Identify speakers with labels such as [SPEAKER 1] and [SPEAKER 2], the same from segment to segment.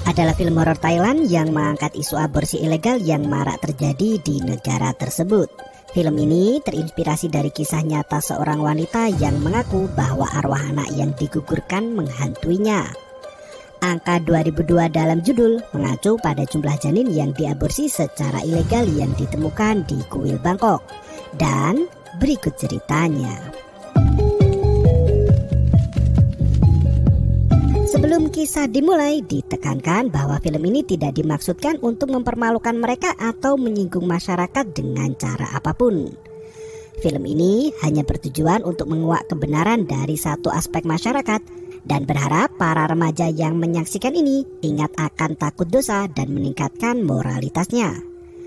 [SPEAKER 1] adalah film horor Thailand yang mengangkat isu aborsi ilegal yang marak terjadi di negara tersebut. Film ini terinspirasi dari kisah nyata seorang wanita yang mengaku bahwa arwah anak yang digugurkan menghantuinya. Angka 2002 dalam judul mengacu pada jumlah janin yang diaborsi secara ilegal yang ditemukan di kuil Bangkok. Dan berikut ceritanya. Sebelum kisah dimulai, ditekankan bahwa film ini tidak dimaksudkan untuk mempermalukan mereka atau menyinggung masyarakat dengan cara apapun. Film ini hanya bertujuan untuk menguak kebenaran dari satu aspek masyarakat dan berharap para remaja yang menyaksikan ini ingat akan takut dosa dan meningkatkan moralitasnya.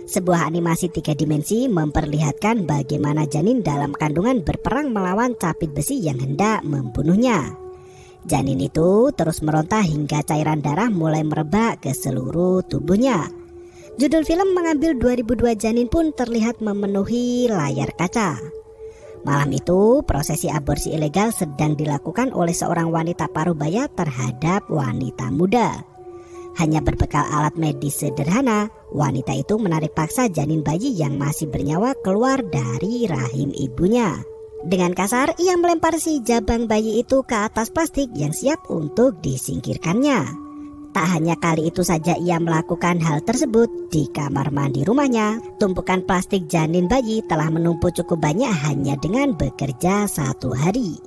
[SPEAKER 1] Sebuah animasi 3 dimensi memperlihatkan bagaimana janin dalam kandungan berperang melawan capit besi yang hendak membunuhnya. Janin itu terus meronta hingga cairan darah mulai merebak ke seluruh tubuhnya. Judul film mengambil 2002 janin pun terlihat memenuhi layar kaca. Malam itu, prosesi aborsi ilegal sedang dilakukan oleh seorang wanita parubaya terhadap wanita muda. Hanya berbekal alat medis sederhana, wanita itu menarik paksa janin bayi yang masih bernyawa keluar dari rahim ibunya. Dengan kasar, ia melempar si jabang bayi itu ke atas plastik yang siap untuk disingkirkannya. Tak hanya kali itu saja ia melakukan hal tersebut, di kamar mandi rumahnya, tumpukan plastik janin bayi telah menumpuk cukup banyak hanya dengan bekerja 1 hari.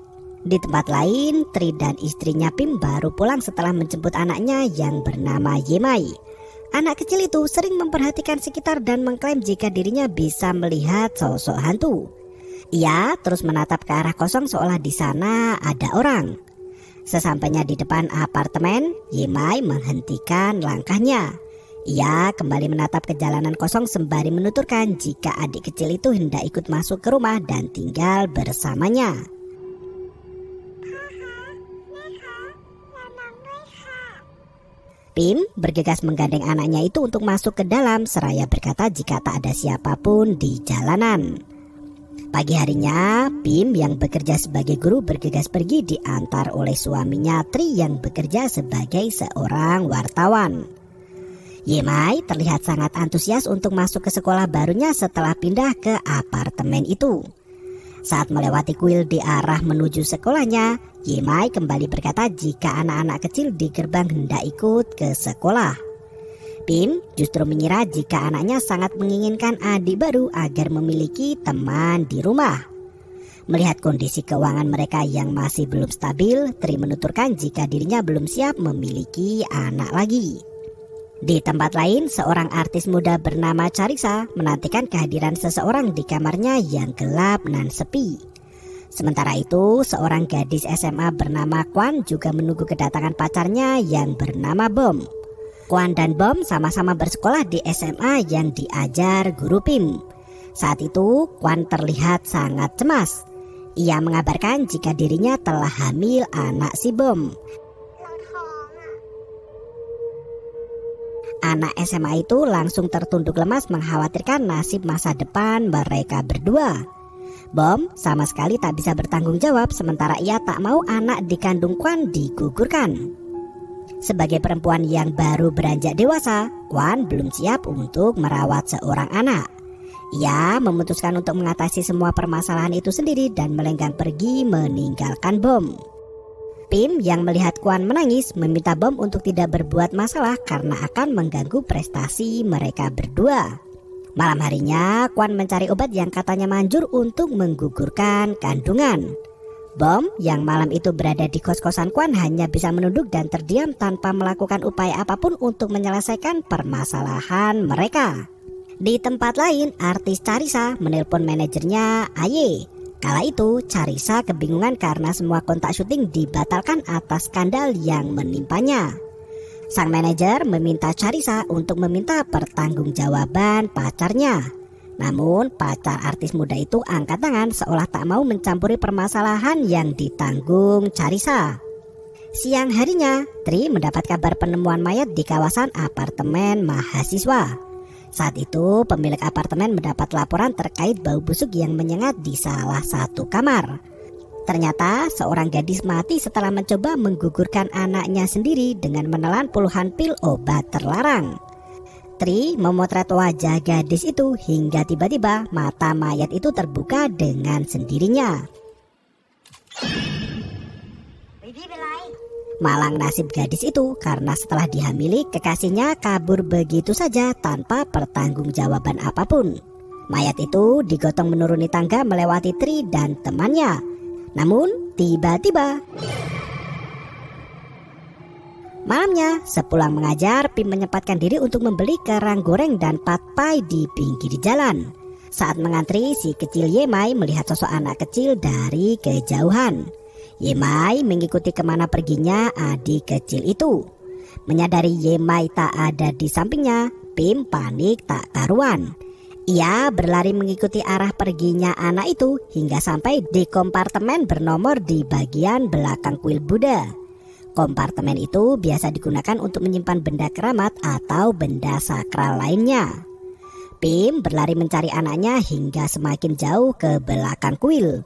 [SPEAKER 1] Di tempat lain, Tri dan istrinya Pim baru pulang setelah menjemput anaknya yang bernama Yemai. Anak kecil itu sering memperhatikan sekitar dan mengklaim jika dirinya bisa melihat sosok hantu. Ia terus menatap ke arah kosong seolah di sana ada orang. Sesampainya di depan apartemen, Yemai menghentikan langkahnya. Ia kembali menatap ke jalanan kosong sembari menuturkan jika adik kecil itu hendak ikut masuk ke rumah dan tinggal bersamanya. Pim bergegas menggandeng anaknya itu untuk masuk ke dalam seraya berkata jika tak ada siapapun di jalanan. Pagi harinya, Pim yang bekerja sebagai guru bergegas pergi diantar oleh suaminya Tri yang bekerja sebagai seorang wartawan. Yemai terlihat sangat antusias untuk masuk ke sekolah barunya setelah pindah ke apartemen itu. Saat melewati kuil di arah menuju sekolahnya, Yemai kembali berkata jika anak-anak kecil di gerbang hendak ikut ke sekolah. Pim justru mengira jika anaknya sangat menginginkan adik baru agar memiliki teman di rumah. Melihat kondisi keuangan mereka yang masih belum stabil, Tri menuturkan jika dirinya belum siap memiliki anak lagi. Di tempat lain, seorang artis muda bernama Charissa menantikan kehadiran seseorang di kamarnya yang gelap dan sepi. Sementara itu, seorang gadis SMA bernama Kwan juga menunggu kedatangan pacarnya yang bernama Bom. Kwan dan Bom sama-sama bersekolah di SMA yang diajar guru Pim. Saat itu, Kwan terlihat sangat cemas. Ia mengabarkan jika dirinya telah hamil anak si Bom. Anak SMA itu langsung tertunduk lemas mengkhawatirkan nasib masa depan mereka berdua. Bom sama sekali tak bisa bertanggung jawab sementara ia tak mau anak dikandung Kwan digugurkan. Sebagai perempuan yang baru beranjak dewasa, Kwan belum siap untuk merawat seorang anak. Ia memutuskan untuk mengatasi semua permasalahan itu sendiri dan melenggang pergi meninggalkan Bom. Pim yang melihat Kwan menangis meminta Bom untuk tidak berbuat masalah karena akan mengganggu prestasi mereka berdua. Malam harinya, Kwan mencari obat yang katanya manjur untuk menggugurkan kandungan. Bom yang malam itu berada di kos-kosan Kwan hanya bisa menunduk dan terdiam tanpa melakukan upaya apapun untuk menyelesaikan permasalahan mereka. Di tempat lain, artis Charissa menelpon manajernya Aye. Kala itu, Charissa kebingungan karena semua kontak syuting dibatalkan atas skandal yang menimpanya. Sang manajer meminta Charissa untuk meminta pertanggungjawaban pacarnya. Namun pacar artis muda itu angkat tangan seolah tak mau mencampuri permasalahan yang ditanggung Charissa. Siang harinya, Tri mendapat kabar penemuan mayat di kawasan apartemen mahasiswa. Saat itu pemilik apartemen mendapat laporan terkait bau busuk yang menyengat di salah satu kamar. Ternyata seorang gadis mati setelah mencoba menggugurkan anaknya sendiri dengan menelan puluhan pil obat terlarang. Tri memotret wajah gadis itu hingga tiba-tiba mata mayat itu terbuka dengan sendirinya. Malang nasib gadis itu karena setelah dihamili kekasihnya kabur begitu saja tanpa pertanggungjawaban apapun. Mayat itu digotong menuruni tangga melewati Tri dan temannya. Namun tiba-tiba malamnya sepulang mengajar, Pim menyempatkan diri untuk membeli kerang goreng dan patpai di pinggir jalan. Saat mengantri, si kecil Yemai melihat sosok anak kecil dari kejauhan. Yemai mengikuti kemana perginya adik kecil itu. Menyadari Yemai tak ada di sampingnya, Pim panik tak karuan. Ia berlari mengikuti arah perginya anak itu hingga sampai di kompartemen bernomor di bagian belakang kuil Buddha. Kompartemen itu biasa digunakan untuk menyimpan benda keramat atau benda sakral lainnya. Pim berlari mencari anaknya hingga semakin jauh ke belakang kuil.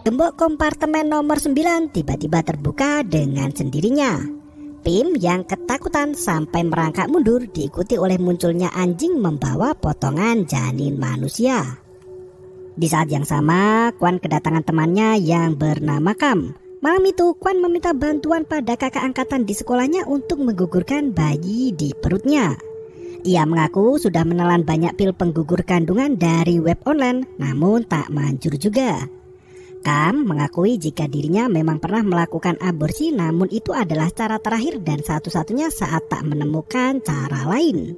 [SPEAKER 1] Gembok kompartemen nomor 9 tiba-tiba terbuka dengan sendirinya. Pim yang ketakutan sampai merangkak mundur diikuti oleh munculnya anjing membawa potongan janin manusia. Di saat yang sama, Kwan kedatangan temannya yang bernama Kam. Malam itu, Kwan meminta bantuan pada kakak angkatan di sekolahnya untuk menggugurkan bayi di perutnya. Ia mengaku sudah menelan banyak pil penggugur kandungan dari web online, namun tak manjur juga. Kam mengakui jika dirinya memang pernah melakukan aborsi, namun itu adalah cara terakhir dan satu-satunya saat tak menemukan cara lain.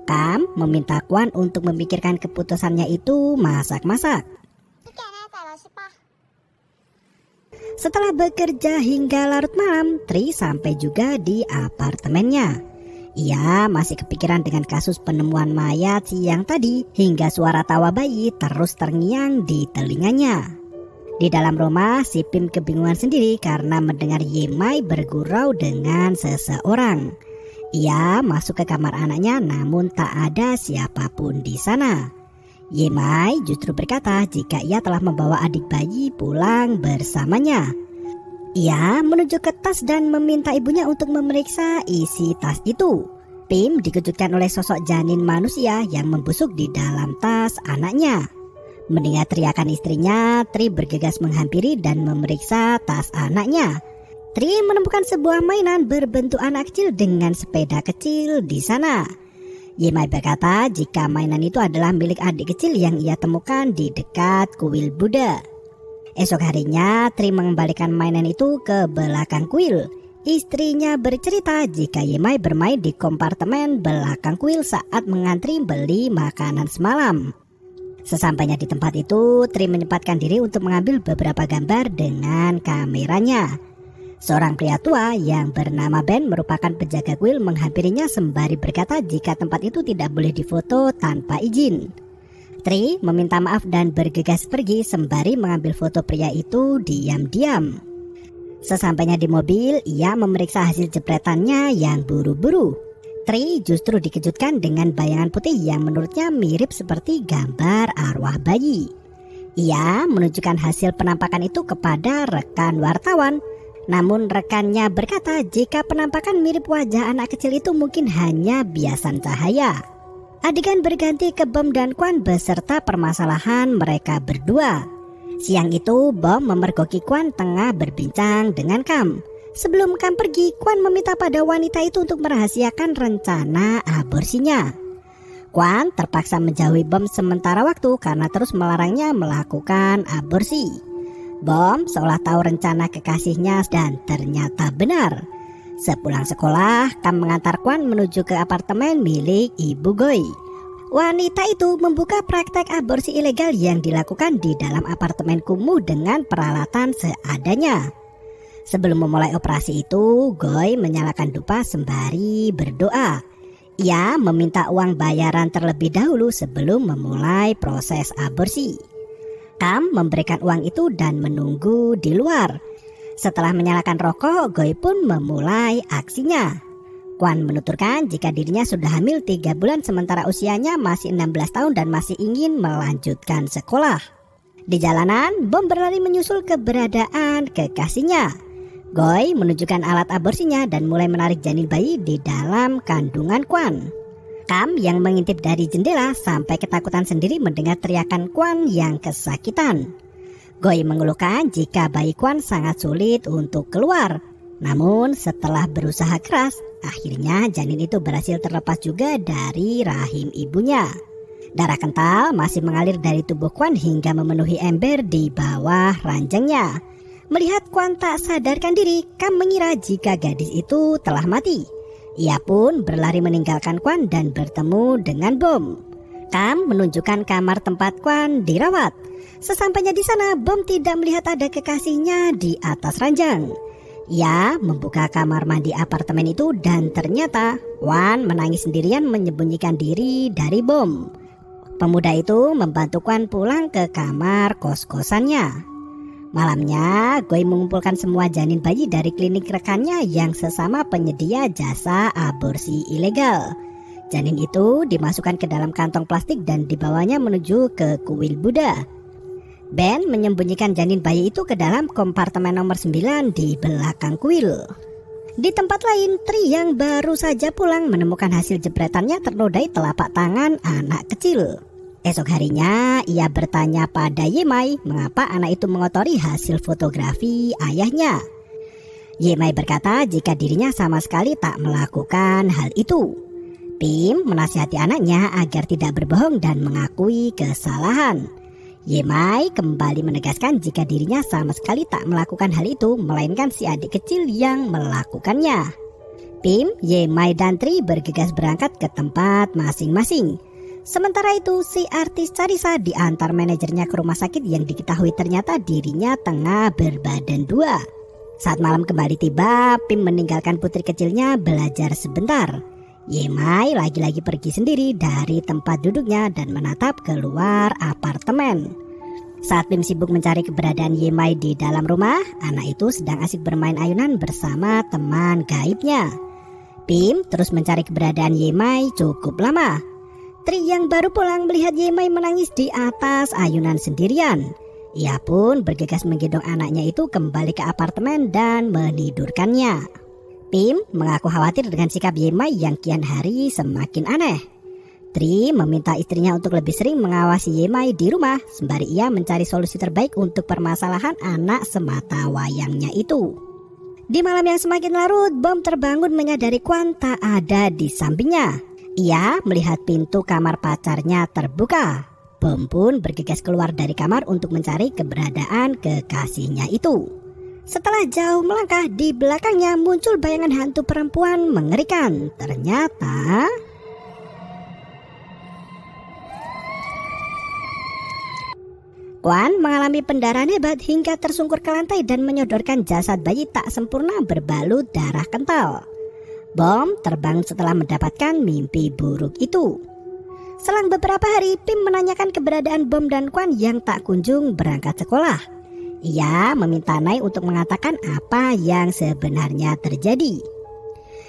[SPEAKER 1] Kam meminta Kwan untuk memikirkan keputusannya itu masak-masak. Setelah bekerja hingga larut malam, Tri sampai juga di apartemennya. Ia masih kepikiran dengan kasus penemuan mayat siang tadi hingga suara tawa bayi terus terngiang di telinganya. Di dalam rumah, si Pim kebingungan sendiri karena mendengar Yemai bergurau dengan seseorang. Ia masuk ke kamar anaknya namun tak ada siapapun di sana. Yemai justru berkata jika ia telah membawa adik bayi pulang bersamanya. Ia menuju ke tas dan meminta ibunya untuk memeriksa isi tas itu. Pim dikejutkan oleh sosok janin manusia yang membusuk di dalam tas anaknya. Mendengar teriakan istrinya, Tri bergegas menghampiri dan memeriksa tas anaknya. Tri menemukan sebuah mainan berbentuk anak kecil dengan sepeda kecil di sana. Yemai berkata jika mainan itu adalah milik adik kecil yang ia temukan di dekat kuil Buddha. Esok harinya, Tri mengembalikan mainan itu ke belakang kuil. Istrinya bercerita jika Yemai bermain di kompartemen belakang kuil saat mengantri beli makanan semalam. Sesampainya di tempat itu, Tri menyempatkan diri untuk mengambil beberapa gambar dengan kameranya. Seorang pria tua yang bernama Ben merupakan penjaga kuil menghampirinya sembari berkata jika tempat itu tidak boleh difoto tanpa izin. Tri meminta maaf dan bergegas pergi sembari mengambil foto pria itu diam-diam. Sesampainya di mobil, ia memeriksa hasil jepretannya yang buru-buru. Tri justru dikejutkan dengan bayangan putih yang menurutnya mirip seperti gambar arwah bayi. Ia menunjukkan hasil penampakan itu kepada rekan wartawan. Namun rekannya berkata jika penampakan mirip wajah anak kecil itu mungkin hanya biasan cahaya. Adegan berganti ke Bom dan Kwan beserta permasalahan mereka berdua. Siang itu Bom memergoki Kwan tengah berbincang dengan Kam. Sebelum Kam pergi, Kwan meminta pada wanita itu untuk merahasiakan rencana aborsinya. Kwan terpaksa menjauhi Bom sementara waktu karena terus melarangnya melakukan aborsi. Bom seolah tahu rencana kekasihnya dan ternyata benar. Sepulang sekolah, Kam mengantar Kwan menuju ke apartemen milik Ibu Goi. Wanita itu membuka praktek aborsi ilegal yang dilakukan di dalam apartemen kumuh dengan peralatan seadanya. Sebelum memulai operasi itu, Goi menyalakan dupa sembari berdoa. Ia meminta uang bayaran terlebih dahulu sebelum memulai proses aborsi. Kam memberikan uang itu dan menunggu di luar. Setelah menyalakan rokok, Goi pun memulai aksinya. Kwan menuturkan jika dirinya sudah hamil 3 bulan sementara usianya masih 16 tahun dan masih ingin melanjutkan sekolah. Di jalanan, Bom berlari menyusul keberadaan kekasihnya. Goy menunjukkan alat aborsinya dan mulai menarik janin bayi di dalam kandungan Kwan. Kam yang mengintip dari jendela sampai ketakutan sendiri mendengar teriakan Kwan yang kesakitan. Goy mengeluhkan jika bayi Kwan sangat sulit untuk keluar. Namun setelah berusaha keras, akhirnya janin itu berhasil terlepas juga dari rahim ibunya. Darah kental masih mengalir dari tubuh Kwan hingga memenuhi ember di bawah ranjangnya. Melihat Kwan tak sadarkan diri, Kam mengira jika gadis itu telah mati. Ia pun berlari meninggalkan Kwan dan bertemu dengan Bom. Kam menunjukkan kamar tempat Kwan dirawat. Sesampainya di sana, Bom tidak melihat ada kekasihnya di atas ranjang. Ia membuka kamar mandi apartemen itu dan ternyata Kwan menangis sendirian menyembunyikan diri dari Bom. Pemuda itu membantu Kwan pulang ke kamar kos-kosannya. Malamnya, Goy mengumpulkan semua janin bayi dari klinik rekannya yang sesama penyedia jasa aborsi ilegal. Janin itu dimasukkan ke dalam kantong plastik dan dibawanya menuju ke kuil Buddha. Ben menyembunyikan janin bayi itu ke dalam kompartemen nomor 9 di belakang kuil. Di tempat lain, Tri yang baru saja pulang menemukan hasil jepretannya ternodai telapak tangan anak kecil. Esok harinya, ia bertanya pada Yemai mengapa anak itu mengotori hasil fotografi ayahnya. Yemai berkata jika dirinya sama sekali tak melakukan hal itu. Pim menasihati anaknya agar tidak berbohong dan mengakui kesalahan. Yemai kembali menegaskan jika dirinya sama sekali tak melakukan hal itu, melainkan si adik kecil yang melakukannya. Pim, Yemai dan Tri bergegas berangkat ke tempat masing-masing. Sementara itu, si artis Carissa diantar manajernya ke rumah sakit yang diketahui ternyata dirinya tengah berbadan 2. Saat malam kembali tiba, Pim meninggalkan putri kecilnya belajar sebentar. Yemai lagi-lagi pergi sendiri dari tempat duduknya dan menatap keluar apartemen. Saat Pim sibuk mencari keberadaan Yemai di dalam rumah, anak itu sedang asik bermain ayunan bersama teman gaibnya. Pim terus mencari keberadaan Yemai cukup lama. Tri yang baru pulang melihat Yemai menangis di atas ayunan sendirian. Ia pun bergegas menggendong anaknya itu kembali ke apartemen dan menidurkannya. Pim mengaku khawatir dengan sikap Yemai yang kian hari semakin aneh. Tri meminta istrinya untuk lebih sering mengawasi Yemai di rumah sembari ia mencari solusi terbaik untuk permasalahan anak semata wayangnya itu. Di malam yang semakin larut, Bom terbangun menyadari Kwan tak ada di sampingnya. Ia melihat pintu kamar pacarnya terbuka. Bom pun bergegas keluar dari kamar untuk mencari keberadaan kekasihnya itu. Setelah jauh melangkah, di belakangnya muncul bayangan hantu perempuan mengerikan. Ternyata Kwan mengalami pendarahan hebat hingga tersungkur ke lantai dan menyodorkan jasad bayi tak sempurna berbalut darah kental. Bom terbang setelah mendapatkan mimpi buruk itu. Selang beberapa hari, Pim menanyakan keberadaan Bom dan Kwan yang tak kunjung berangkat sekolah. Ia meminta Nai untuk mengatakan apa yang sebenarnya terjadi.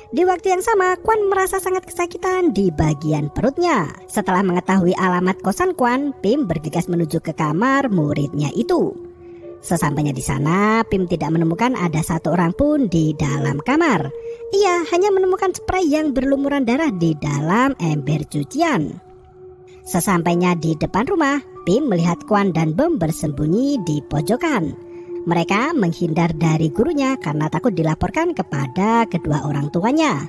[SPEAKER 1] Di waktu yang sama, Kwan merasa sangat kesakitan di bagian perutnya. Setelah mengetahui alamat kosan Kwan, Pim bergegas menuju ke kamar muridnya itu. Sesampainya di sana, Pim tidak menemukan ada satu orang pun di dalam kamar. Ia hanya menemukan spray yang berlumuran darah di dalam ember cucian. Sesampainya di depan rumah, Pim melihat Kwan dan Bom bersembunyi di pojokan. Mereka menghindar dari gurunya karena takut dilaporkan kepada kedua orang tuanya.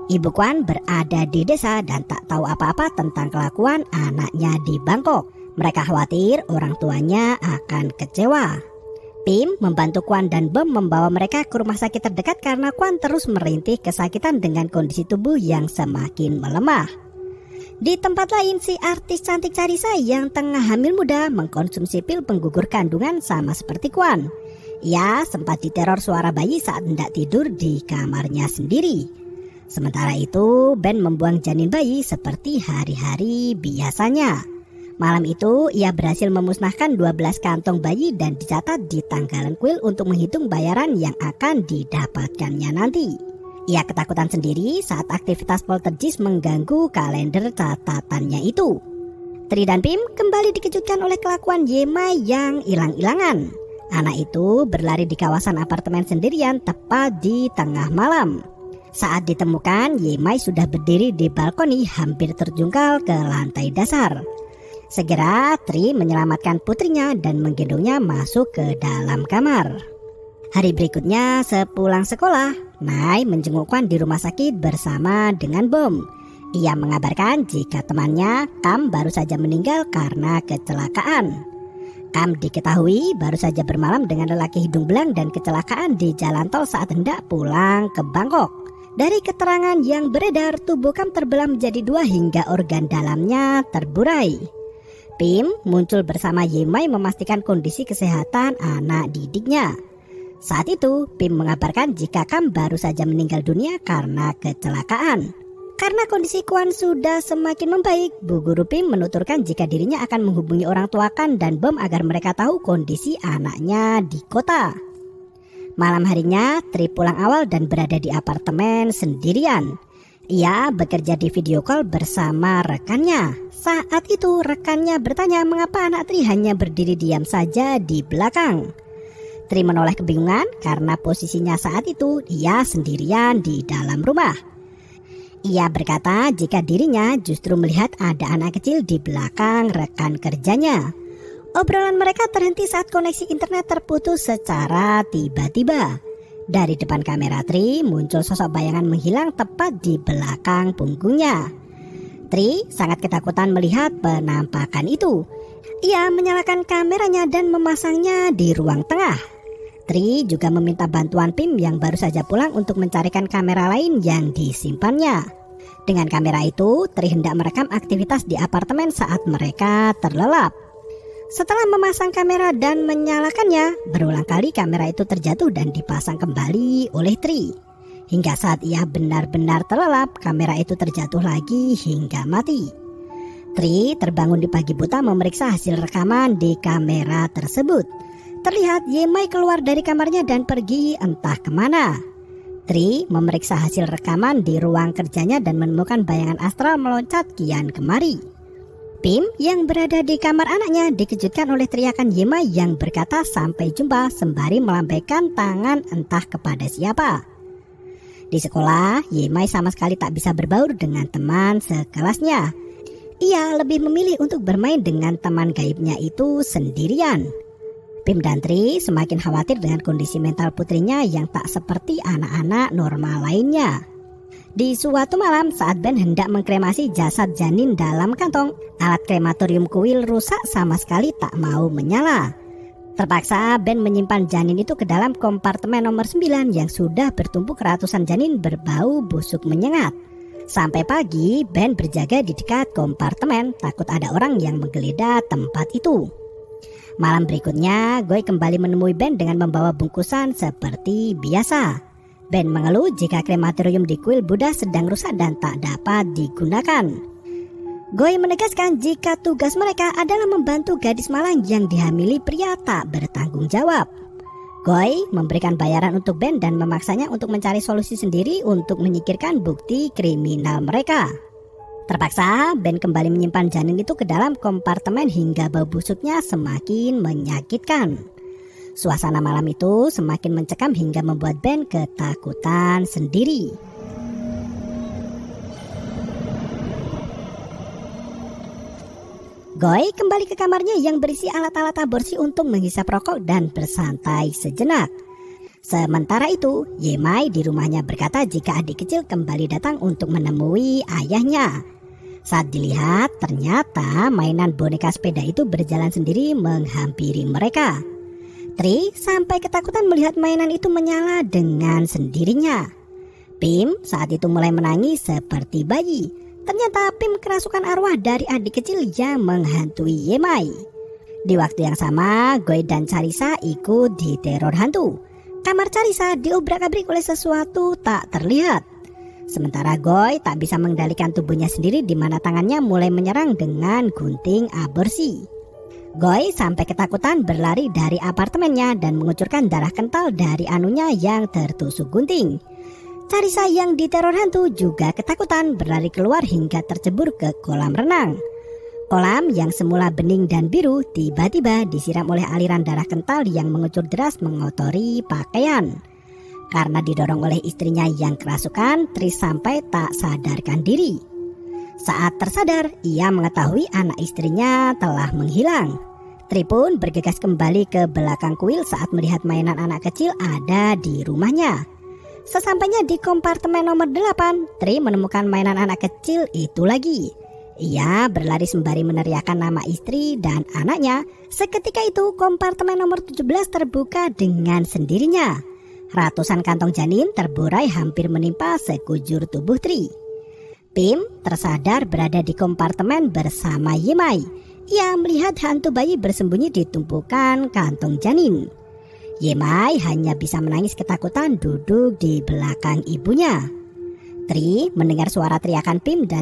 [SPEAKER 1] Ibu Kwan berada di desa dan tak tahu apa-apa tentang kelakuan anaknya di Bangkok. Mereka khawatir orang tuanya akan kecewa. Pim membantu Kwan dan Bom membawa mereka ke rumah sakit terdekat karena Kwan terus merintih kesakitan dengan kondisi tubuh yang semakin melemah. Di tempat lain, si artis cantik Carissa yang tengah hamil muda mengkonsumsi pil penggugur kandungan sama seperti Kwan. Ia sempat diteror suara bayi saat hendak tidur di kamarnya sendiri. Sementara itu, Ben membuang janin bayi seperti hari-hari biasanya. Malam itu, ia berhasil memusnahkan 12 kantong bayi dan dicatat di tanggalan kuil untuk menghitung bayaran yang akan didapatkannya nanti. Ia ketakutan sendiri saat aktivitas poltergeist mengganggu kalender catatannya itu. Tri dan Pim kembali dikejutkan oleh kelakuan Yemai yang hilang-hilangan. Anak itu berlari di kawasan apartemen sendirian tepat di tengah malam. Saat ditemukan, Yemai sudah berdiri di balkoni hampir terjungkal ke lantai dasar. Segera Tri menyelamatkan putrinya dan menggendongnya masuk ke dalam kamar. Hari berikutnya sepulang sekolah, Mai menjenguk Kwan di rumah sakit bersama dengan Bom. Ia mengabarkan jika temannya Kam baru saja meninggal karena kecelakaan. Kam diketahui baru saja bermalam dengan lelaki hidung belang dan kecelakaan di jalan tol saat hendak pulang ke Bangkok. Dari keterangan yang beredar, tubuh Kam terbelah menjadi 2 hingga organ dalamnya terburai. Pim muncul bersama Yemai memastikan kondisi kesehatan anak didiknya. Saat itu, Pim mengabarkan jika Kam baru saja meninggal dunia karena kecelakaan. Karena kondisi Kwan sudah semakin membaik, Bu Guru Pim menuturkan jika dirinya akan menghubungi orang tua Kan dan Bom agar mereka tahu kondisi anaknya di kota. Malam harinya, Tri pulang awal dan berada di apartemen sendirian. Ia bekerja di video call bersama rekannya. Saat itu, rekannya bertanya mengapa anak Tri hanya berdiri diam saja di belakang. Tri menoleh kebingungan karena posisinya saat itu ia sendirian di dalam rumah. Ia berkata jika dirinya justru melihat ada anak kecil di belakang rekan kerjanya. Obrolan mereka terhenti saat koneksi internet terputus secara tiba-tiba. Dari depan kamera Tri muncul sosok bayangan menghilang tepat di belakang punggungnya. Tri sangat ketakutan melihat penampakan itu. Ia menyalakan kameranya dan memasangnya di ruang tengah. Tri juga meminta bantuan Pim yang baru saja pulang untuk mencarikan kamera lain yang disimpannya. Dengan kamera itu, Tri hendak merekam aktivitas di apartemen saat mereka terlelap. Setelah memasang kamera dan menyalakannya, berulang kali kamera itu terjatuh dan dipasang kembali oleh Tri. Hingga saat ia benar-benar terlelap, kamera itu terjatuh lagi hingga mati. Tri terbangun di pagi buta memeriksa hasil rekaman di kamera tersebut. Terlihat Yemai keluar dari kamarnya dan pergi entah kemana. Tri memeriksa hasil rekaman di ruang kerjanya dan menemukan bayangan astral meloncat kian kemari. Pim yang berada di kamar anaknya dikejutkan oleh teriakan Yemai yang berkata sampai jumpa sembari melambaikan tangan entah kepada siapa. Di sekolah, Yemai sama sekali tak bisa berbaur dengan teman sekelasnya. Ia lebih memilih untuk bermain dengan teman gaibnya itu sendirian. Pim dan Tri semakin khawatir dengan kondisi mental putrinya yang tak seperti anak-anak normal lainnya. Di suatu malam saat Ben hendak mengkremasi jasad janin dalam kantong, alat krematorium kuil rusak sama sekali tak mau menyala. Terpaksa Ben menyimpan janin itu ke dalam kompartemen nomor 9 yang sudah bertumpuk ratusan janin berbau busuk menyengat. Sampai pagi Ben berjaga di dekat kompartemen takut ada orang yang menggeledah tempat itu. Malam berikutnya, Goy kembali menemui Ben dengan membawa bungkusan seperti biasa. Ben mengeluh jika krematorium di kuil Buddha sedang rusak dan tak dapat digunakan. Goy menegaskan jika tugas mereka adalah membantu gadis malang yang dihamili pria tak bertanggung jawab. Goy memberikan bayaran untuk Ben dan memaksanya untuk mencari solusi sendiri untuk menyingkirkan bukti kriminal mereka. Terpaksa, Ben kembali menyimpan janin itu ke dalam kompartemen hingga bau busuknya semakin menyakitkan. Suasana malam itu semakin mencekam hingga membuat Ben ketakutan sendiri. Goy kembali ke kamarnya yang berisi alat-alat aborsi untuk menghisap rokok dan bersantai sejenak. Sementara itu, Yemai di rumahnya berkata jika adik kecil kembali datang untuk menemui ayahnya. Saat dilihat, ternyata mainan boneka sepeda itu berjalan sendiri menghampiri mereka. Tri sampai ketakutan melihat mainan itu menyala dengan sendirinya. Pim saat itu mulai menangis seperti bayi. Ternyata Pim kerasukan arwah dari adik kecil yang menghantui Yemai. Di waktu yang sama, Goy dan Carissa ikut diteror hantu. Kamar Carissa diobrak-abrik oleh sesuatu tak terlihat. Sementara Goy tak bisa mengendalikan tubuhnya sendiri di mana tangannya mulai menyerang dengan gunting aborsi. Goy sampai ketakutan berlari dari apartemennya dan mengucurkan darah kental dari anunya yang tertusuk gunting. Carissa yang diteror hantu juga ketakutan berlari keluar hingga tercebur ke kolam renang. Kolam yang semula bening dan biru tiba-tiba disiram oleh aliran darah kental yang mengucur deras mengotori pakaian. Karena didorong oleh istrinya yang kerasukan, Tris sampai tak sadarkan diri. Saat tersadar, ia mengetahui anak istrinya telah menghilang. Tri pun bergegas kembali ke belakang kuil saat melihat mainan anak kecil ada di rumahnya. Sesampainya di kompartemen nomor 8, Tri menemukan mainan anak kecil itu lagi. Ia berlari sembari meneriakkan nama istri dan anaknya. Seketika itu kompartemen nomor 17 terbuka dengan sendirinya. Ratusan kantong janin terburai hampir menimpa sekujur tubuh Tri. Pim tersadar berada di kompartemen bersama Yimai. Ia melihat hantu bayi bersembunyi di tumpukan kantong janin. Yimai hanya bisa menangis ketakutan duduk di belakang ibunya. Tri mendengar suara teriakan Pim dan